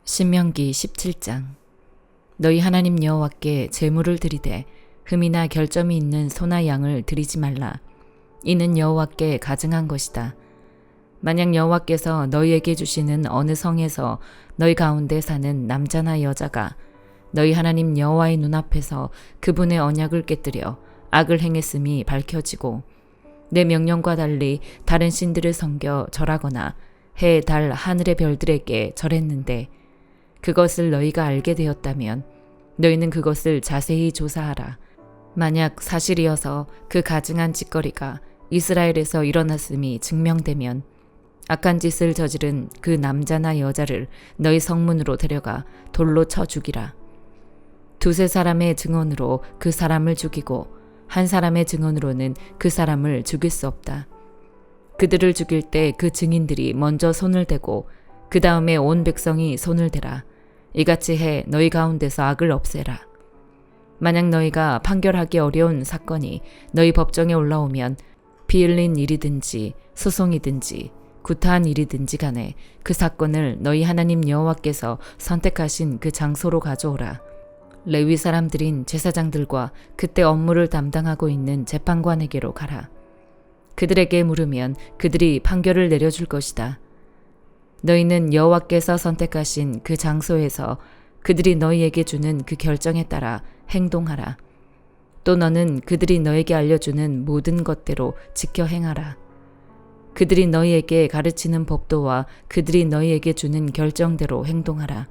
신명기 17장. 너희 하나님 여호와께 제물을 드리되 흠이나 결점이 있는 소나 양을 드리지 말라. 이는 여호와께 가증한 것이다. 만약 여호와께서 너희에게 주시는 어느 성에서 너희 가운데 사는 남자나 여자가 너희 하나님 여호와의 눈앞에서 그분의 언약을 깨뜨려 악을 행했음이 밝혀지고 내 명령과 달리 다른 신들을 섬겨 절하거나 해, 달, 하늘의 별들에게 절했는데 그것을 너희가 알게 되었다면 너희는 그것을 자세히 조사하라. 만약 사실이어서 그 가증한 짓거리가 이스라엘에서 일어났음이 증명되면 악한 짓을 저지른 그 남자나 여자를 너희 성문으로 데려가 돌로 쳐 죽이라. 두세 사람의 증언으로 그 사람을 죽이고 한 사람의 증언으로는 그 사람을 죽일 수 없다. 그들을 죽일 때 그 증인들이 먼저 손을 대고 그 다음에 온 백성이 손을 대라. 이같이 해 너희 가운데서 악을 없애라. 만약 너희가 판결하기 어려운 사건이 너희 법정에 올라오면 피 흘린 일이든지 소송이든지 구타한 일이든지 간에 그 사건을 너희 하나님 여호와께서 선택하신 그 장소로 가져오라. 레위 사람들인 제사장들과 그때 업무를 담당하고 있는 재판관에게로 가라. 그들에게 물으면 그들이 판결을 내려줄 것이다. 너희는 여호와께서 선택하신 그 장소에서 그들이 너희에게 주는 그 결정에 따라 행동하라. 또 너는 그들이 너에게 알려주는 모든 것대로 지켜 행하라. 그들이 너희에게 가르치는 법도와 그들이 너희에게 주는 결정대로 행동하라.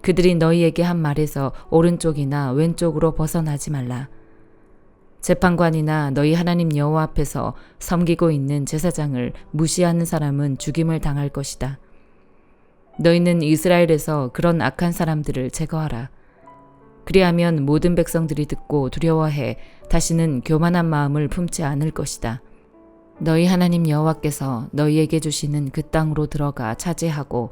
그들이 너희에게 한 말에서 오른쪽이나 왼쪽으로 벗어나지 말라. 재판관이나 너희 하나님 여호와 앞에서 섬기고 있는 제사장을 무시하는 사람은 죽임을 당할 것이다. 너희는 이스라엘에서 그런 악한 사람들을 제거하라. 그리하면 모든 백성들이 듣고 두려워해 다시는 교만한 마음을 품지 않을 것이다. 너희 하나님 여호와께서 너희에게 주시는 그 땅으로 들어가 차지하고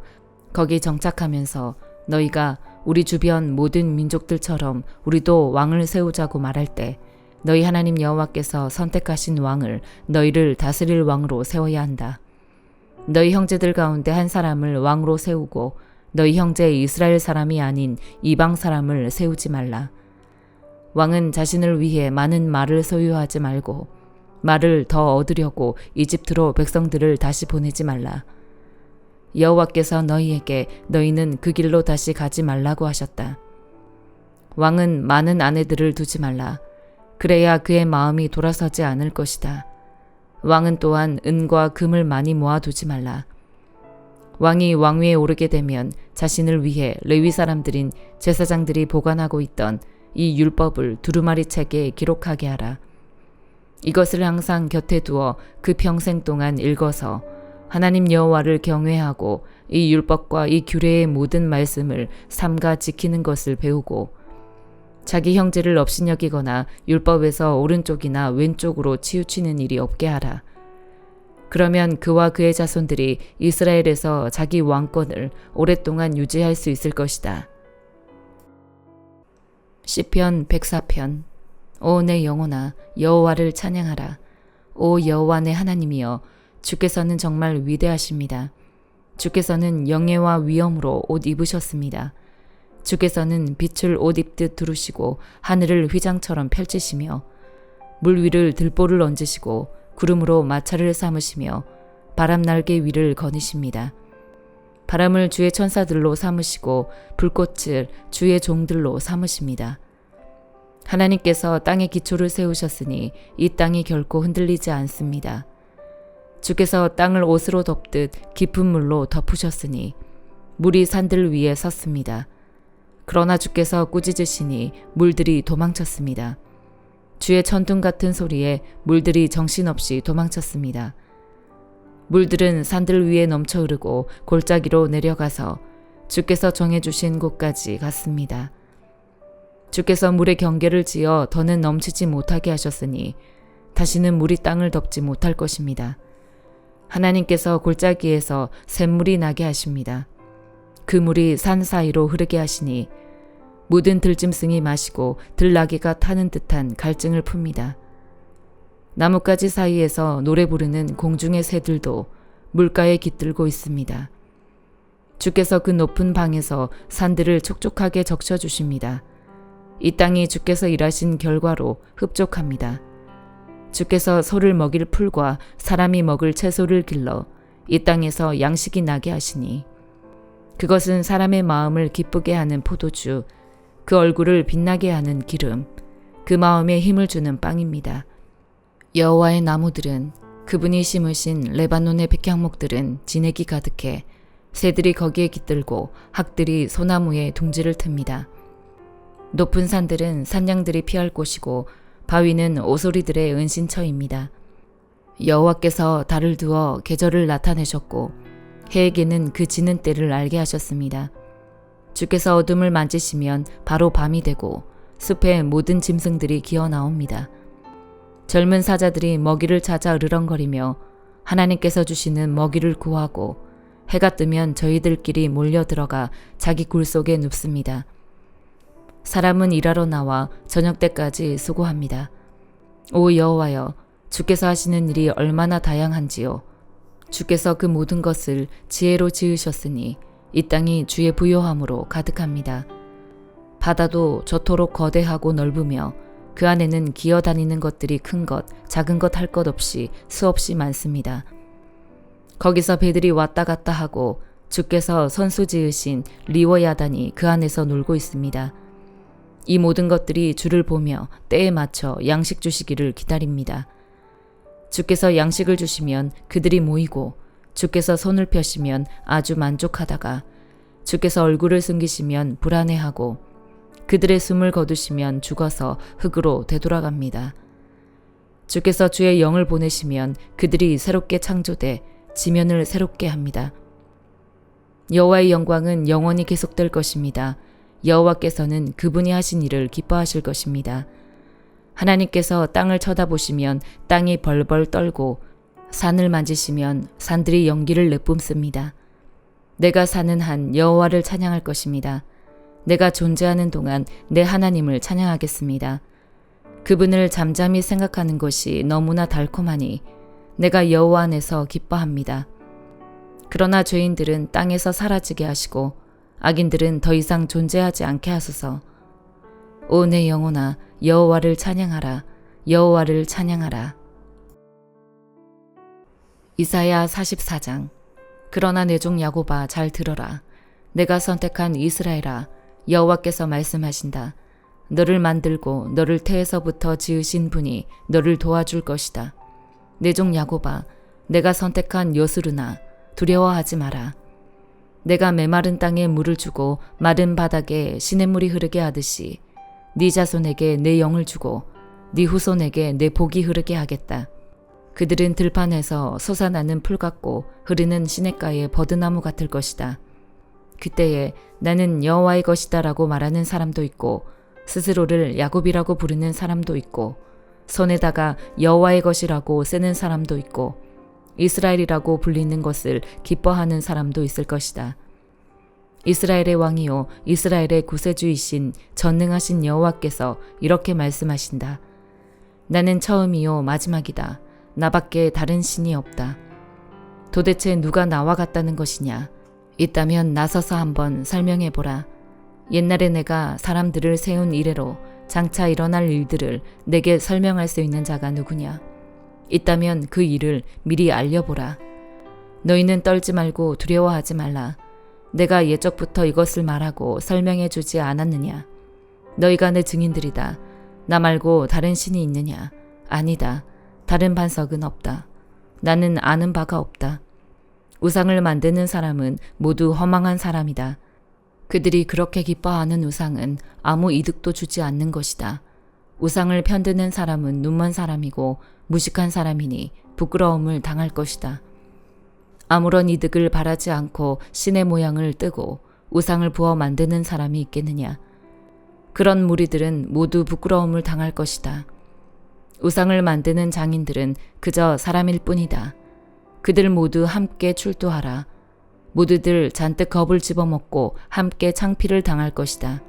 거기 정착하면서 너희가 우리 주변 모든 민족들처럼 우리도 왕을 세우자고 말할 때 너희 하나님 여호와께서 선택하신 왕을 너희를 다스릴 왕으로 세워야 한다. 너희 형제들 가운데 한 사람을 왕으로 세우고 너희 형제 이스라엘 사람이 아닌 이방 사람을 세우지 말라. 왕은 자신을 위해 많은 말을 소유하지 말고 말을 더 얻으려고 이집트로 백성들을 다시 보내지 말라. 여호와께서 너희에게 너희는 그 길로 다시 가지 말라고 하셨다. 왕은 많은 아내들을 두지 말라. 그래야 그의 마음이 돌아서지 않을 것이다. 왕은 또한 은과 금을 많이 모아두지 말라. 왕이 왕위에 오르게 되면 자신을 위해 레위 사람들인 제사장들이 보관하고 있던 이 율법을 두루마리 책에 기록하게 하라. 이것을 항상 곁에 두어 그 평생 동안 읽어서 하나님 여호와를 경외하고 이 율법과 이 규례의 모든 말씀을 삼가 지키는 것을 배우고 자기 형제를 업신여기거나 율법에서 오른쪽이나 왼쪽으로 치우치는 일이 없게 하라. 그러면 그와 그의 자손들이 이스라엘에서 자기 왕권을 오랫동안 유지할 수 있을 것이다. 시편 104편. 오 내 영혼아 여호와를 찬양하라. 오 여호와 내 하나님이여 주께서는 정말 위대하십니다. 주께서는 영예와 위엄으로 옷 입으셨습니다. 주께서는 빛을 옷 입듯 두르시고 하늘을 휘장처럼 펼치시며 물 위를 들보를 얹으시고 구름으로 마차를 삼으시며 바람 날개 위를 거니십니다. 바람을 주의 천사들로 삼으시고 불꽃을 주의 종들로 삼으십니다. 하나님께서 땅의 기초를 세우셨으니 이 땅이 결코 흔들리지 않습니다. 주께서 땅을 옷으로 덮듯 깊은 물로 덮으셨으니 물이 산들 위에 섰습니다. 그러나 주께서 꾸짖으시니 물들이 도망쳤습니다. 주의 천둥 같은 소리에 물들이 정신없이 도망쳤습니다. 물들은 산들 위에 넘쳐 흐르고 골짜기로 내려가서 주께서 정해주신 곳까지 갔습니다. 주께서 물의 경계를 지어 더는 넘치지 못하게 하셨으니 다시는 물이 땅을 덮지 못할 것입니다. 하나님께서 골짜기에서 샘물이 나게 하십니다. 그 물이 산 사이로 흐르게 하시니 모든 들짐승이 마시고 들나귀가 타는 듯한 갈증을 풉니다. 나뭇가지 사이에서 노래 부르는 공중의 새들도 물가에 깃들고 있습니다. 주께서 그 높은 방에서 산들을 촉촉하게 적셔주십니다. 이 땅이 주께서 일하신 결과로 흡족합니다. 주께서 소를 먹일 풀과 사람이 먹을 채소를 길러 이 땅에서 양식이 나게 하시니 그것은 사람의 마음을 기쁘게 하는 포도주, 그 얼굴을 빛나게 하는 기름, 그 마음에 힘을 주는 빵입니다. 여호와의 나무들은 그분이 심으신 레바논의 백향목들은 진액이 가득해 새들이 거기에 깃들고 학들이 소나무에 둥지를 틉니다. 높은 산들은 산양들이 피할 곳이고 바위는 오소리들의 은신처입니다. 여호와께서 달을 두어 계절을 나타내셨고 해에게는 그 지는 때를 알게 하셨습니다. 주께서 어둠을 만지시면 바로 밤이 되고 숲의 모든 짐승들이 기어 나옵니다. 젊은 사자들이 먹이를 찾아 으르렁거리며 하나님께서 주시는 먹이를 구하고 해가 뜨면 저희들끼리 몰려 들어가 자기 굴 속에 눕습니다. 사람은 일하러 나와 저녁 때까지 수고합니다. 오 여호와여, 주께서 하시는 일이 얼마나 다양한지요. 주께서 그 모든 것을 지혜로 지으셨으니 이 땅이 주의 부요함으로 가득합니다. 바다도 저토록 거대하고 넓으며 그 안에는 기어다니는 것들이 큰 것, 작은 것 할 것 없이 수없이 많습니다. 거기서 배들이 왔다 갔다 하고 주께서 선수 지으신 리워야단이 그 안에서 놀고 있습니다. 이 모든 것들이 주를 보며 때에 맞춰 양식 주시기를 기다립니다. 주께서 양식을 주시면 그들이 모이고 주께서 손을 펴시면 아주 만족하다가 주께서 얼굴을 숨기시면 불안해하고 그들의 숨을 거두시면 죽어서 흙으로 되돌아갑니다. 주께서 주의 영을 보내시면 그들이 새롭게 창조돼 지면을 새롭게 합니다. 여호와의 영광은 영원히 계속될 것입니다. 여호와께서는 그분이 하신 일을 기뻐하실 것입니다. 하나님께서 땅을 쳐다보시면 땅이 벌벌 떨고 산을 만지시면 산들이 연기를 내뿜습니다. 내가 사는 한 여호와를 찬양할 것입니다. 내가 존재하는 동안 내 하나님을 찬양하겠습니다. 그분을 잠잠히 생각하는 것이 너무나 달콤하니 내가 여호와 안에서 기뻐합니다. 그러나 죄인들은 땅에서 사라지게 하시고 악인들은 더 이상 존재하지 않게 하소서. 오 내 영혼아, 여호와를 찬양하라. 여호와를 찬양하라. 이사야 44장. 그러나 내 종 야곱아, 잘 들어라. 내가 선택한 이스라엘아, 여호와께서 말씀하신다. 너를 만들고 너를 태에서부터 지으신 분이 너를 도와줄 것이다. 내 종 야곱아, 내가 선택한 요스루나, 두려워하지 마라. 내가 메마른 땅에 물을 주고 마른 바닥에 시냇물이 흐르게 하듯이 네 자손에게 내 영을 주고 네 후손에게 내 복이 흐르게 하겠다. 그들은 들판에서 솟아나는 풀 같고 흐르는 시냇가의 버드나무 같을 것이다. 그때에 나는 여호와의 것이다 라고 말하는 사람도 있고 스스로를 야곱이라고 부르는 사람도 있고 손에다가 여호와의 것이라고 쓰는 사람도 있고 이스라엘이라고 불리는 것을 기뻐하는 사람도 있을 것이다. 이스라엘의 왕이요 이스라엘의 구세주이신 전능하신 여호와께서 이렇게 말씀하신다. 나는 처음이요 마지막이다. 나밖에 다른 신이 없다. 도대체 누가 나와 같다는 것이냐? 있다면 나서서 한번 설명해보라. 옛날에 내가 사람들을 세운 이래로 장차 일어날 일들을 내게 설명할 수 있는 자가 누구냐? 있다면 그 일을 미리 알려보라. 너희는 떨지 말고 두려워하지 말라. 내가 예적부터 이것을 말하고 설명해 주지 않았느냐? 너희가 내 증인들이다. 나 말고 다른 신이 있느냐? 아니다. 다른 반석은 없다. 나는 아는 바가 없다. 우상을 만드는 사람은 모두 허망한 사람이다. 그들이 그렇게 기뻐하는 우상은 아무 이득도 주지 않는 것이다. 우상을 편드는 사람은 눈먼 사람이고 무식한 사람이니 부끄러움을 당할 것이다. 아무런 이득을 바라지 않고 신의 모양을 뜨고 우상을 부어 만드는 사람이 있겠느냐. 그런 무리들은 모두 부끄러움을 당할 것이다. 우상을 만드는 장인들은 그저 사람일 뿐이다. 그들 모두 함께 출두하라. 모두들 잔뜩 겁을 집어먹고 함께 창피를 당할 것이다.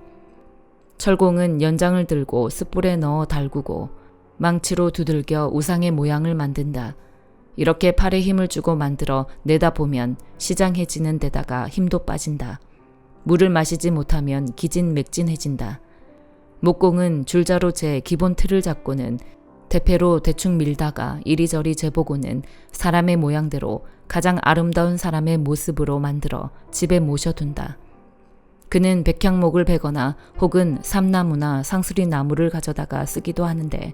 철공은 연장을 들고 숯불에 넣어 달구고 망치로 두들겨 우상의 모양을 만든다. 이렇게 팔에 힘을 주고 만들어 내다보면 시장해지는 데다가 힘도 빠진다. 물을 마시지 못하면 기진맥진해진다. 목공은 줄자로 재 기본 틀을 잡고는 대패로 대충 밀다가 이리저리 재보고는 사람의 모양대로 가장 아름다운 사람의 모습으로 만들어 집에 모셔둔다. 그는 백향목을 베거나 혹은 삼나무나 상수리 나무를 가져다가 쓰기도 하는데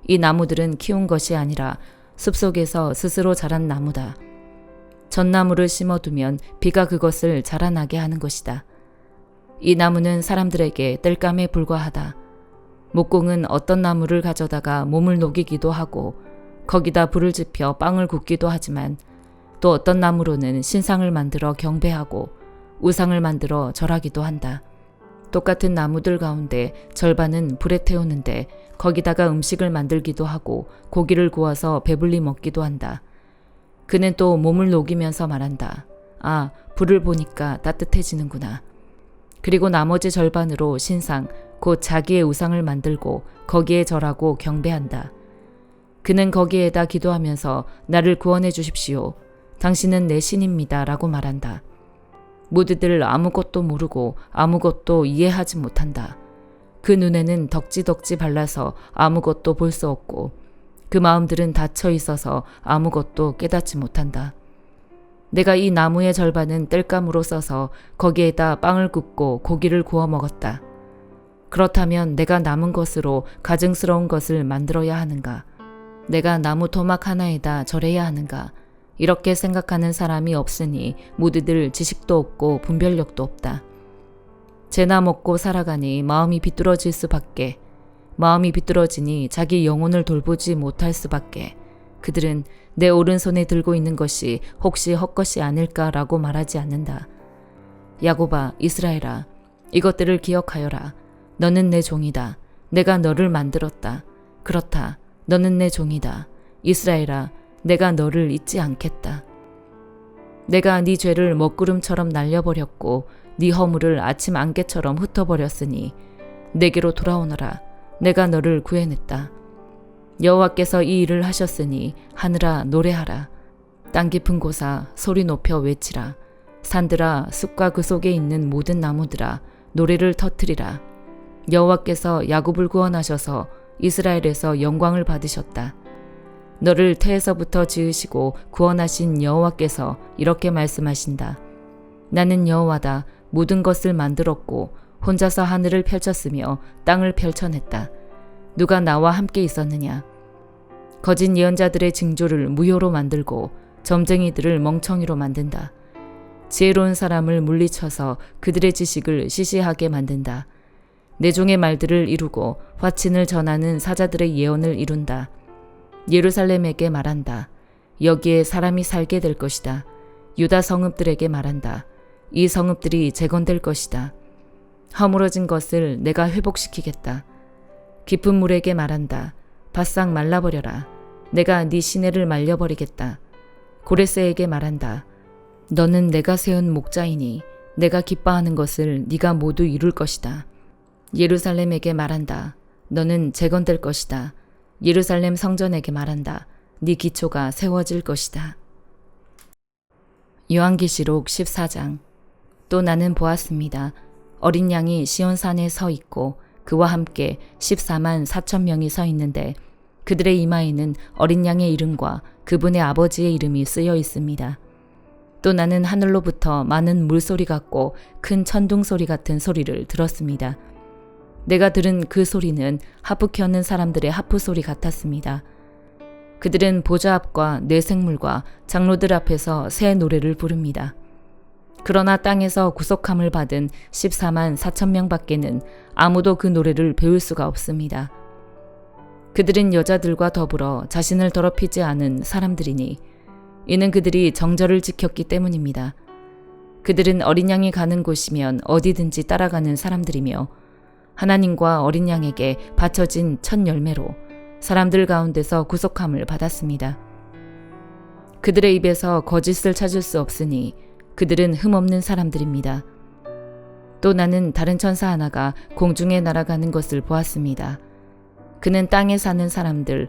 이 나무들은 키운 것이 아니라 숲속에서 스스로 자란 나무다. 전나무를 심어두면 비가 그것을 자라나게 하는 것이다. 이 나무는 사람들에게 땔감에 불과하다. 목공은 어떤 나무를 가져다가 몸을 녹이기도 하고 거기다 불을 지펴 빵을 굽기도 하지만 또 어떤 나무로는 신상을 만들어 경배하고 우상을 만들어 절하기도 한다. 똑같은 나무들 가운데 절반은 불에 태우는데 거기다가 음식을 만들기도 하고 고기를 구워서 배불리 먹기도 한다. 그는 또 몸을 녹이면서 말한다. 아, 불을 보니까 따뜻해지는구나. 그리고 나머지 절반으로 신상, 곧 자기의 우상을 만들고 거기에 절하고 경배한다. 그는 거기에다 기도하면서 나를 구원해 주십시오. 당신은 내 신입니다. 라고 말한다. 모두들 아무것도 모르고 아무것도 이해하지 못한다. 그 눈에는 덕지덕지 발라서 아무것도 볼 수 없고 그 마음들은 닫혀 있어서 아무것도 깨닫지 못한다. 내가 이 나무의 절반은 땔감으로 써서 거기에다 빵을 굽고 고기를 구워 먹었다. 그렇다면 내가 남은 것으로 가증스러운 것을 만들어야 하는가? 내가 나무 토막 하나에다 절해야 하는가? 이렇게 생각하는 사람이 없으니 모두들 지식도 없고 분별력도 없다. 재나 먹고 살아가니 마음이 비뚤어질 수밖에, 마음이 비뚤어지니 자기 영혼을 돌보지 못할 수밖에. 그들은 내 오른손에 들고 있는 것이 혹시 헛것이 아닐까라고 말하지 않는다. 야곱아, 이스라엘아, 이것들을 기억하여라. 너는 내 종이다. 내가 너를 만들었다. 그렇다. 너는 내 종이다. 이스라엘아, 내가 너를 잊지 않겠다. 내가 네 죄를 먹구름처럼 날려버렸고 네 허물을 아침 안개처럼 흩어버렸으니 내게로 돌아오너라. 내가 너를 구해냈다. 여호와께서 이 일을 하셨으니 하늘아 노래하라. 땅 깊은 곳아 소리 높여 외치라. 산들아 숲과 그 속에 있는 모든 나무들아 노래를 터뜨리라. 여호와께서 야곱을 구원하셔서 이스라엘에서 영광을 받으셨다. 너를 태에서부터 지으시고 구원하신 여호와께서 이렇게 말씀하신다. 나는 여호와다. 모든 것을 만들었고 혼자서 하늘을 펼쳤으며 땅을 펼쳐냈다. 누가 나와 함께 있었느냐? 거짓 예언자들의 징조를 무효로 만들고 점쟁이들을 멍청이로 만든다. 지혜로운 사람을 물리쳐서 그들의 지식을 시시하게 만든다. 내 종의 말들을 이루고 화친을 전하는 사자들의 예언을 이룬다. 예루살렘에게 말한다. 여기에 사람이 살게 될 것이다. 유다 성읍들에게 말한다. 이 성읍들이 재건될 것이다. 허물어진 것을 내가 회복시키겠다. 깊은 물에게 말한다. 바싹 말라버려라. 내가 네 시내를 말려버리겠다. 고레스에게 말한다. 너는 내가 세운 목자이니 내가 기뻐하는 것을 네가 모두 이룰 것이다. 예루살렘에게 말한다. 너는 재건될 것이다. 예루살렘 성전에게 말한다. 네 기초가 세워질 것이다. 요한계시록 14장. 또 나는 보았습니다. 어린 양이 시온산에 서 있고 그와 함께 14만 4천 명이 서 있는데 그들의 이마에는 어린 양의 이름과 그분의 아버지의 이름이 쓰여 있습니다. 또 나는 하늘로부터 많은 물소리 같고 큰 천둥 소리 같은 소리를 들었습니다. 내가 들은 그 소리는 하프 켜는 사람들의 하프 소리 같았습니다. 그들은 보좌 앞과 뇌생물과 장로들 앞에서 새 노래를 부릅니다. 그러나 땅에서 구속함을 받은 14만 4천 명밖에는 아무도 그 노래를 배울 수가 없습니다. 그들은 여자들과 더불어 자신을 더럽히지 않은 사람들이니 이는 그들이 정절을 지켰기 때문입니다. 그들은 어린 양이 가는 곳이면 어디든지 따라가는 사람들이며 하나님과 어린 양에게 바쳐진 첫 열매로 사람들 가운데서 구속함을 받았습니다. 그들의 입에서 거짓을 찾을 수 없으니 그들은 흠없는 사람들입니다. 또 나는 다른 천사 하나가 공중에 날아가는 것을 보았습니다. 그는 땅에 사는 사람들,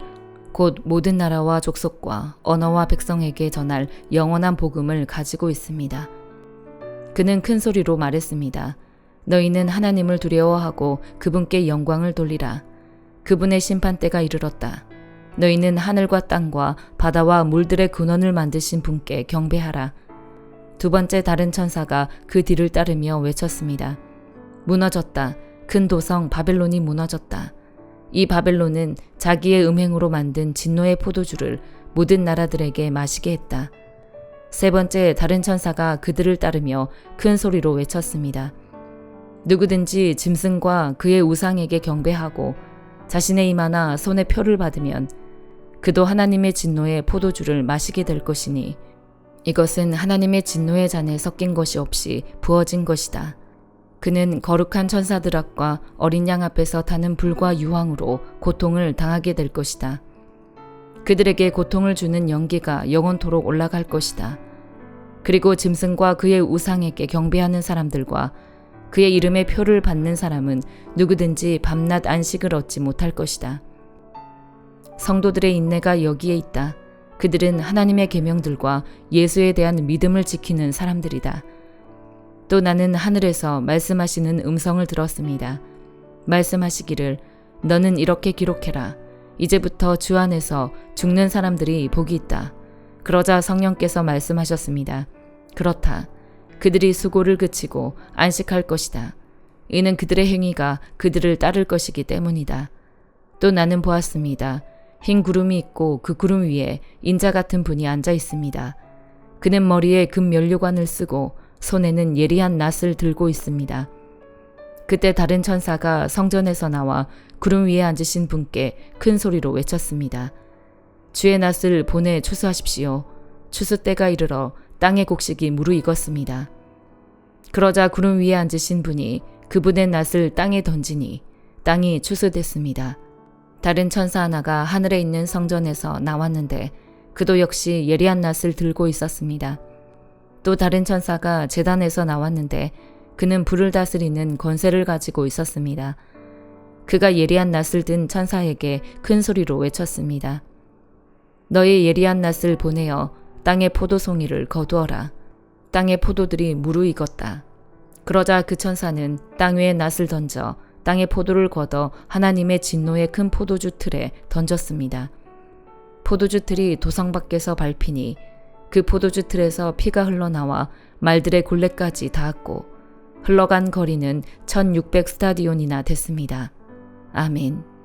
곧 모든 나라와 족속과 언어와 백성에게 전할 영원한 복음을 가지고 있습니다. 그는 큰 소리로 말했습니다. 너희는 하나님을 두려워하고 그분께 영광을 돌리라. 그분의 심판대가 이르렀다. 너희는 하늘과 땅과 바다와 물들의 근원을 만드신 분께 경배하라. 두 번째 다른 천사가 그 뒤를 따르며 외쳤습니다. 무너졌다. 큰 도성 바벨론이 무너졌다. 이 바벨론은 자기의 음행으로 만든 진노의 포도주를 모든 나라들에게 마시게 했다. 세 번째 다른 천사가 그들을 따르며 큰 소리로 외쳤습니다. 누구든지 짐승과 그의 우상에게 경배하고 자신의 이마나 손에 표를 받으면 그도 하나님의 진노의 포도주를 마시게 될 것이니 이것은 하나님의 진노의 잔에 섞인 것이 없이 부어진 것이다. 그는 거룩한 천사들 앞과 어린 양 앞에서 타는 불과 유황으로 고통을 당하게 될 것이다. 그들에게 고통을 주는 연기가 영원토록 올라갈 것이다. 그리고 짐승과 그의 우상에게 경배하는 사람들과 그의 이름의 표를 받는 사람은 누구든지 밤낮 안식을 얻지 못할 것이다. 성도들의 인내가 여기에 있다. 그들은 하나님의 계명들과 예수에 대한 믿음을 지키는 사람들이다. 또 나는 하늘에서 말씀하시는 음성을 들었습니다. 말씀하시기를 너는 이렇게 기록해라. 이제부터 주 안에서 죽는 사람들이 복이 있다. 그러자 성령께서 말씀하셨습니다. 그렇다. 그들이 수고를 그치고 안식할 것이다. 이는 그들의 행위가 그들을 따를 것이기 때문이다. 또 나는 보았습니다. 흰 구름이 있고 그 구름 위에 인자 같은 분이 앉아 있습니다. 그는 머리에 금 면류관을 쓰고 손에는 예리한 낫을 들고 있습니다. 그때 다른 천사가 성전에서 나와 구름 위에 앉으신 분께 큰 소리로 외쳤습니다. 주의 낫을 보내 추수하십시오. 추수 때가 이르러 땅의 곡식이 무르익었습니다. 그러자 구름 위에 앉으신 분이 그분의 낫을 땅에 던지니 땅이 추수됐습니다. 다른 천사 하나가 하늘에 있는 성전에서 나왔는데 그도 역시 예리한 낫을 들고 있었습니다. 또 다른 천사가 제단에서 나왔는데 그는 불을 다스리는 권세를 가지고 있었습니다. 그가 예리한 낫을 든 천사에게 큰 소리로 외쳤습니다. 너의 예리한 낫을 보내어 땅의 포도송이를 거두어라. 땅의 포도들이 무르익었다. 그러자 그 천사는 땅 위에 낫을 던져 땅의 포도를 걷어 하나님의 진노의 큰 포도주 틀에 던졌습니다. 포도주 틀이 도성 밖에서 밟히니 그 포도주 틀에서 피가 흘러나와 말들의 굴레까지 닿았고 흘러간 거리는 1600 스타디온이나 됐습니다. 아멘.